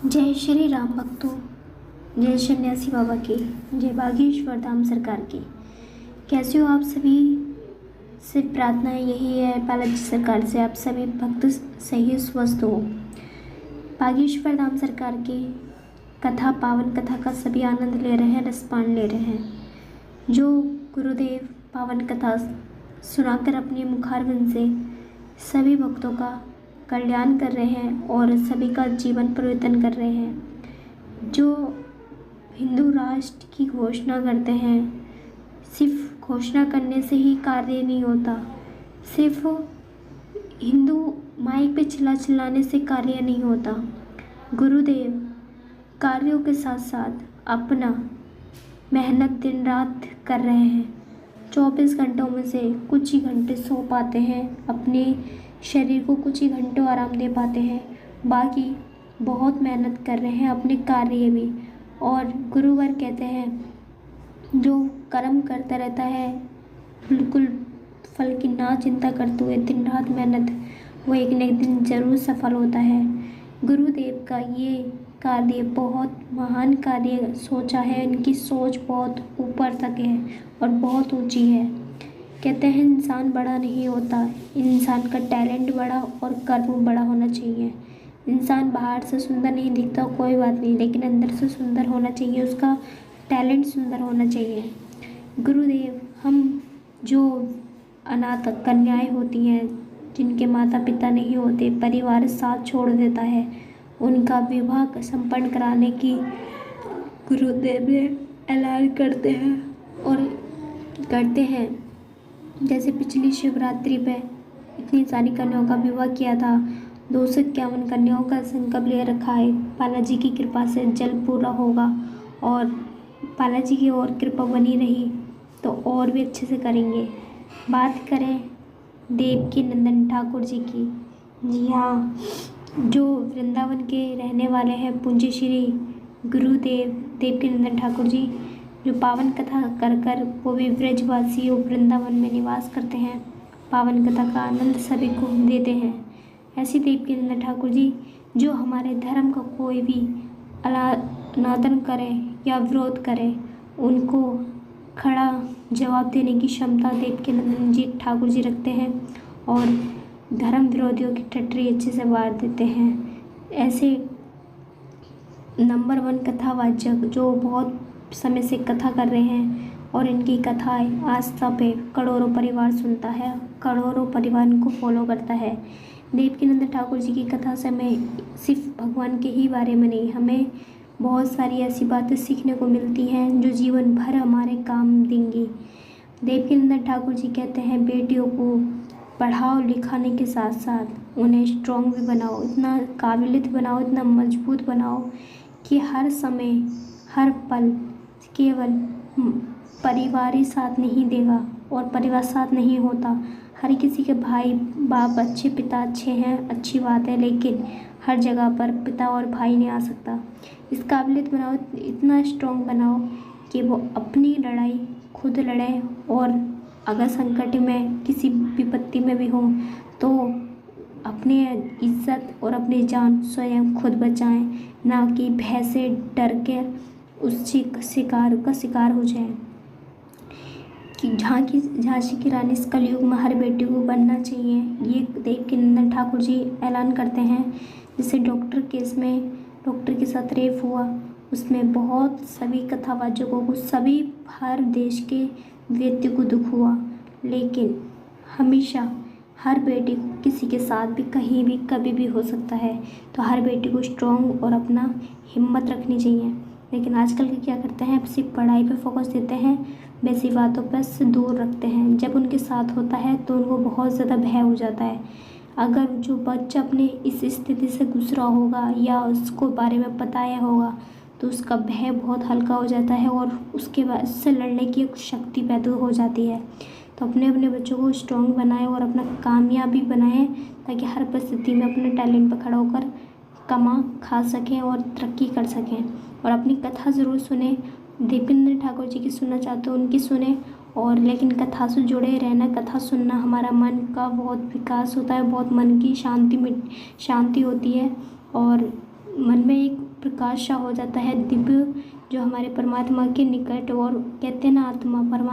जय श्री राम भक्तों, जय सन्यासी बाबा की, जय बागेश्वर धाम सरकार की। कैसे हो आप सभी? सिर्फ प्रार्थना यही है बालाजी सरकार से, आप सभी भक्त सही स्वस्थ हो। बागेश्वर धाम सरकार की कथा, पावन कथा का सभी आनंद ले रहे हैं, रसपान ले रहे हैं। जो गुरुदेव पावन कथा सुनाकर अपने मुखारविंद से सभी भक्तों का कल्याण कर रहे हैं और सभी का जीवन परिवर्तन कर रहे हैं। जो हिंदू राष्ट्र की घोषणा करते हैं, सिर्फ घोषणा करने से ही कार्य नहीं होता, सिर्फ हिंदू माइक पे चिल्लाने से कार्य नहीं होता। गुरुदेव कार्यों के साथ साथ अपना मेहनत दिन रात कर रहे हैं। 24 घंटों में से कुछ ही घंटे सो पाते हैं, अपने शरीर को कुछ ही घंटों आराम दे पाते हैं, बाकी बहुत मेहनत कर रहे हैं अपने कार्य भी। और गुरुवर कहते हैं जो कर्म करता रहता है बिल्कुल फल की ना चिंता करते हुए दिन रात मेहनत, वो एक न एक दिन जरूर सफल होता है। गुरुदेव का ये कार्य बहुत महान कार्य सोचा है, इनकी सोच बहुत ऊपर तक है और बहुत ऊंची है। कहते हैं इंसान बड़ा नहीं होता, इंसान का टैलेंट बड़ा और कर्म बड़ा होना चाहिए। इंसान बाहर से सुंदर नहीं दिखता कोई बात नहीं, लेकिन अंदर से सुंदर होना चाहिए, उसका टैलेंट सुंदर होना चाहिए। गुरुदेव हम जो अनाथ कन्याएं होती हैं, जिनके माता पिता नहीं होते, परिवार साथ छोड़ देता है, उनका विवाह संपन्न कराने की गुरुदेव ने ऐलान करते हैं और करते हैं। जैसे पिछली शिवरात्रि पे इतनी सारी कन्याओं का विवाह किया था, 251 कन्याओं का संकल्प ले रखा है। बालाजी की कृपा से जल्द पूरा होगा और बालाजी की और कृपा बनी रही तो और भी अच्छे से करेंगे। बात करें देवकी नंदन ठाकुर जी की, जी हाँ, जो वृंदावन के रहने वाले हैं, पूज्य श्री गुरुदेव देवकी नंदन ठाकुर जी, जो पावन कथा कर कर वो भी ब्रजवासियों वृंदावन में निवास करते हैं, पावन कथा का आनंद सभी को देते हैं। ऐसे देवकी नंदन ठाकुर जी जो हमारे धर्म का कोई भी अनादर करे या विरोध करे, उनको खड़ा जवाब देने की क्षमता देवकी नंदन जी ठाकुर जी रखते हैं और धर्म विरोधियों की टट्टी अच्छे से वार देते हैं। ऐसे नंबर 1 कथावाचक जो बहुत समय से कथा कर रहे हैं और इनकी कथाएं आस्था पे करोड़ों परिवार सुनता है, करोड़ों परिवार इनको फॉलो करता है। देवकी नंदन ठाकुर जी की कथा से हमें सिर्फ भगवान के ही बारे में नहीं, हमें बहुत सारी ऐसी बातें सीखने को मिलती हैं जो जीवन भर हमारे काम देंगी। देवकी नंदन ठाकुर जी कहते हैं बेटियों को पढ़ाओ लिखाने के साथ साथ उन्हें स्ट्रॉन्ग भी बनाओ, इतना काबिलियत बनाओ, इतना मजबूत बनाओ कि हर समय हर पल केवल परिवार ही साथ नहीं देगा और परिवार साथ नहीं होता। हर किसी के भाई बाप अच्छे, पिता अच्छे हैं, अच्छी बात है, लेकिन हर जगह पर पिता और भाई नहीं आ सकता। इस काबिलियत बनाओ, इतना स्ट्रॉन्ग बनाओ कि वो अपनी लड़ाई खुद लड़ें और अगर संकट में किसी विपत्ति में भी हो तो अपनी इज्जत और अपनी जान स्वयं खुद बचाएं, ना कि भय से डर के उस शिकार का शिकार हो जाए। कि झांसी की रानी इस कलयुग में हर बेटी को बनना चाहिए, ये देवकी नंदन ठाकुर जी ऐलान करते हैं। जैसे डॉक्टर केस में डॉक्टर के साथ रेप हुआ, उसमें बहुत सभी कथावाचकों को, सभी हर देश के व्यक्ति को दुख हुआ, लेकिन हमेशा हर बेटी को किसी के साथ भी कहीं भी कभी भी हो सकता है, तो हर बेटी को स्ट्रॉन्ग और अपना हिम्मत रखनी चाहिए। लेकिन आजकल के क्या करते हैं, सिर्फ पढ़ाई पे फोकस देते हैं, वैसी बातों पर से दूर रखते हैं। जब उनके साथ होता है तो उनको बहुत ज़्यादा भय हो जाता है। अगर जो बच्चा अपने इस स्थिति से गुजरा होगा या उसको बारे में बताया होगा तो उसका भय बहुत हल्का हो जाता है और उसके बाद से लड़ने की एक शक्ति पैदा हो जाती है। तो अपने अपने बच्चों को स्ट्रॉन्ग बनाएं और अपना कामयाबी बनाएं, ताकि हर परिस्थिति में अपने टैलेंट पर खड़ा होकर कमा खा सकें और तरक्की कर सकें। और अपनी कथा ज़रूर सुने, देवकी नंदन ठाकुर जी की सुनना चाहते हो उनकी सुने, और लेकिन कथा से जुड़े रहना। कथा सुनना हमारा मन का बहुत विकास होता है, बहुत मन की शांति होती है और मन में एक प्रकाश सा हो जाता है दिव्य, जो हमारे परमात्मा के निकट, और कहते हैं ना आत्मा परमात्मा